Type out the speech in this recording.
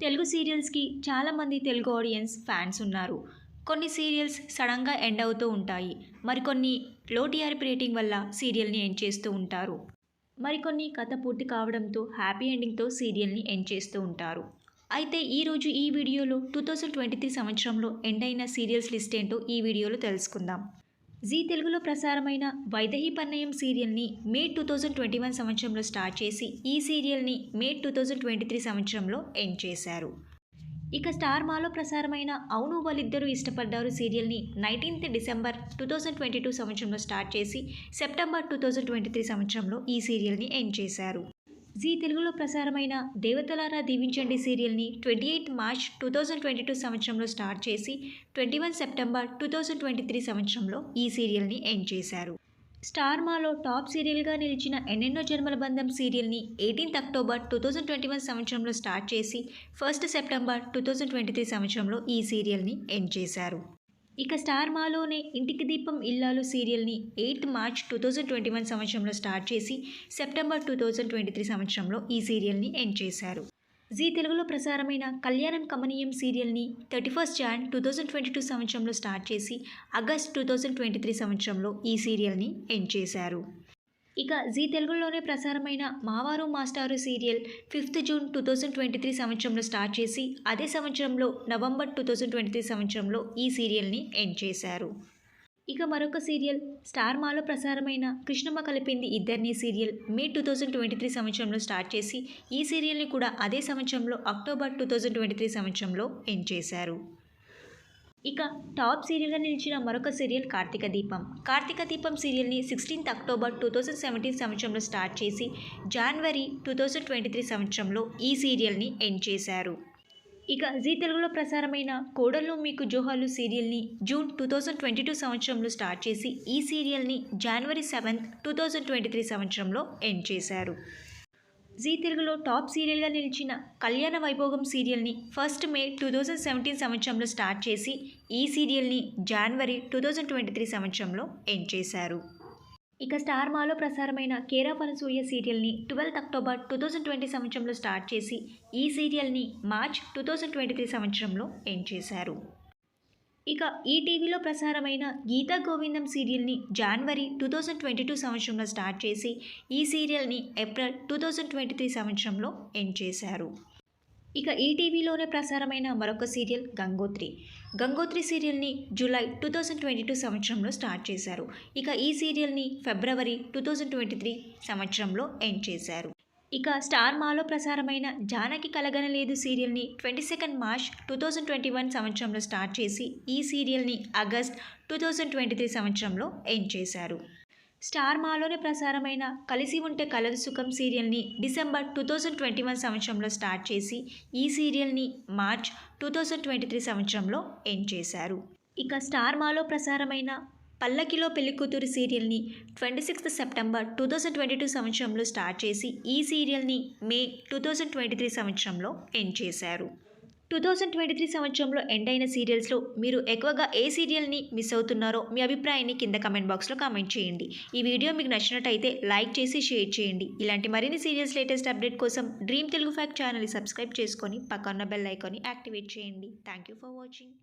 తెలుగు సీరియల్స్‌కి చాలామంది Telugu audience fans ఉన్నారు. కొన్ని సీరియల్స్ సడెన్‌గా ఎండ్ అవుతూ ఉంటాయి. మరికొన్ని లో టీఆర్‌పీ రేటింగ్ వల్ల సీరియల్‌ని ఎండ్ చేస్తూ ఉంటారు. మరికొన్ని కథ పూర్తి కావడంతో హ్యాపీ ఎండింగ్‌తో సీరియల్‌ని ఎండ్ చేస్తూ ఉంటారు. అయితే ఈరోజు ఈ వీడియోలో 2023 సంవత్సరంలో ఎండ్ అయిన సీరియల్స్ లిస్ట్ ఏంటో ఈ వీడియోలో తెలుసుకుందాం. జీ తెలుగులో ప్రసారమైన వైదేహి పరిణయం సీరియల్ని మే 2021 సంవత్సరంలో స్టార్ట్ చేసి ఈ సీరియల్ని మే 2023 సంవత్సరంలో ఎండ్ చేశారు. ఇక స్టార్ మాలో ప్రసారమైన అవును వాళ్ళిద్దరూ ఇష్టపడ్డారు సీరియల్ని 19th డిసెంబర్ 2022 సంవత్సరంలో స్టార్ట్ చేసి సెప్టెంబర్ 2023 సంవత్సరంలో ఈ సీరియల్ని ఎండ్ చేశారు. జీ తెలుగులో ప్రసారమైన దేవతలారా దీవించండి సీరియల్ని 28 మార్చ్ 2022 సంవత్సరంలో స్టార్ట్ చేసి 21 సెప్టెంబర్ 2023 సంవత్సరంలో ఈ సీరియల్ని ఎండ్ చేశారు. స్టార్ మాలో టాప్ సీరియల్గా నిలిచిన ఎన్నెన్నో జన్మల బంధం సీరియల్ని 18 అక్టోబర్ 2021 సంవత్సరంలో స్టార్ట్ చేసి 1 సెప్టెంబర్ 2023 సంవత్సరంలో ఈ సీరియల్ని ఎండ్ చేశారు. ఇక స్టార్ మాలోనే ఇంటికి దీపం ఇల్లాలు సీరియల్ని 8 మార్చ్ 2021 సంవత్సరంలో స్టార్ట్ చేసి సెప్టెంబర్ 2023 సంవత్సరంలో ఈ సీరియల్ని ఎండ్ చేశారు. జీ తెలుగులో ప్రసారమైన కళ్యాణం కమనీయం సీరియల్ని 31 జాన్ 2022 సంవత్సరంలో స్టార్ట్ చేసి ఆగస్ట్ 2023 సంవత్సరంలో ఈ సీరియల్ని ఎండ్ చేశారు. ఇక జీ తెలుగులోనే ప్రసారమైన మావారు మాస్టారు సీరియల్ 5th జూన్ 2023 సంవత్సరంలో స్టార్ట్ చేసి అదే సంవత్సరంలో నవంబర్ 2023 సంవత్సరంలో ఈ సీరియల్ని ఎండ్ చేశారు. ఇక మరొక సీరియల్ స్టార్ మాలో ప్రసారమైన కృష్ణమ్మ కలిపింది ఇద్దరిని సీరియల్ మే 2023 సంవత్సరంలో స్టార్ట్ చేసి ఈ సీరియల్ని కూడా అదే సంవత్సరంలో అక్టోబర్ 2023 సంవత్సరంలో ఎండ్ చేశారు. ఇక టాప్ సీరియల్గా నిలిచిన మరొక సీరియల్ కార్తీక దీపం. కార్తీక దీపం సీరియల్ని 16th అక్టోబర్ 2017 సంవత్సరంలో స్టార్ట్ చేసి జనవరి 2023 సంవత్సరంలో ఈ సీరియల్ని ఎండ్ చేశారు. ఇక జీ తెలుగులో ప్రసారమైన కోడళ్ళు మీకు జోహాలు సీరియల్ని జూన్ 2022 సంవత్సరంలో స్టార్ట్ చేసి ఈ సీరియల్ని జనవరి 7th 2023 సంవత్సరంలో ఎండ్ చేశారు. జీ తెలుగులో టాప్ సీరియల్గా నిలిచిన కళ్యాణ వైభోగం సీరియల్ని 1 మే 2017 సంవత్సరంలో స్టార్ట్ చేసి ఈ సీరియల్ని జనవరి 2023 సంవత్సరంలో ఎండ్ చేశారు. ఇక స్టార్ మాలో ప్రసారమైన కేరా పనసూయ సీరియల్ని 12th అక్టోబర్ 2020 సంవత్సరంలో స్టార్ట్ చేసి ఈ సీరియల్ని మార్చ్ 2023 సంవత్సరంలో ఎండ్ చేశారు. ఇక ఈ టీవీలో ప్రసారమైన గీతా గోవిందం సీరియల్ని జనవరి 2022 సంవత్సరంలో స్టార్ట్ చేసి ఈ సీరియల్ని ఏప్రిల్ 2023 సంవత్సరంలో ఎండ్ చేశారు. ఇక ఈ టీవీలోనే ప్రసారమైన మరొక సీరియల్ గంగోత్రి. గంగోత్రి సీరియల్ని జూలై 2022 సంవత్సరంలో స్టార్ట్ చేశారు. ఇక ఈ సీరియల్ని ఫిబ్రవరి 2023 సంవత్సరంలో ఎండ్ చేశారు. ఇక స్టార్ మాలో ప్రసారమైన జానకి కలగనలేదు సీరియల్ని 22 మార్చ్ 2021 సంవత్సరంలో స్టార్ట్ చేసి ఈ సీరియల్ని ఆగస్ట్ 2023 సంవత్సరంలో ఎండ్ చేశారు. స్టార్ మాలోనే ప్రసారమైన కలిసి ఉంటే కలదు సుఖం సీరియల్ని డిసెంబర్ 2021 సంవత్సరంలో స్టార్ట్ చేసి ఈ సీరియల్ని మార్చ్ 2023 సంవత్సరంలో ఎండ్ చేశారు. ఇక స్టార్ మాలో ప్రసారమైన పల్లకిలో పెళ్లికూతురు సీరియల్ని 26th సెప్టెంబర్ 2022 సంవత్సరంలో స్టార్ట్ చేసి ఈ సీరియల్ని మే 2023 సంవత్సరంలో ఎండ్ చేశారు. 2023 సంవత్సరంలో ఎండ్ అయిన సీరియల్స్లో మీరు ఎక్కువగా ఏ సీరియల్ని మిస్ అవుతున్నారో మీ అభిప్రాయాన్ని కింద కమెంట్ బాక్స్లో కామెంట్ చేయండి. ఈ వీడియో మీకు నచ్చినట్టయితే లైక్ చేసి షేర్ చేయండి. ఇలాంటి మరిన్ని సీరియల్స్ లేటెస్ట్ అప్డేట్ కోసం డ్రీమ్ తెలుగు ఫ్యాక్ట్ ఛానల్ని సబ్స్క్రైబ్ చేసుకొని పక్కన బెల్ ఐకాన్ని యాక్టివేట్ చేయండి. Thank you for watching.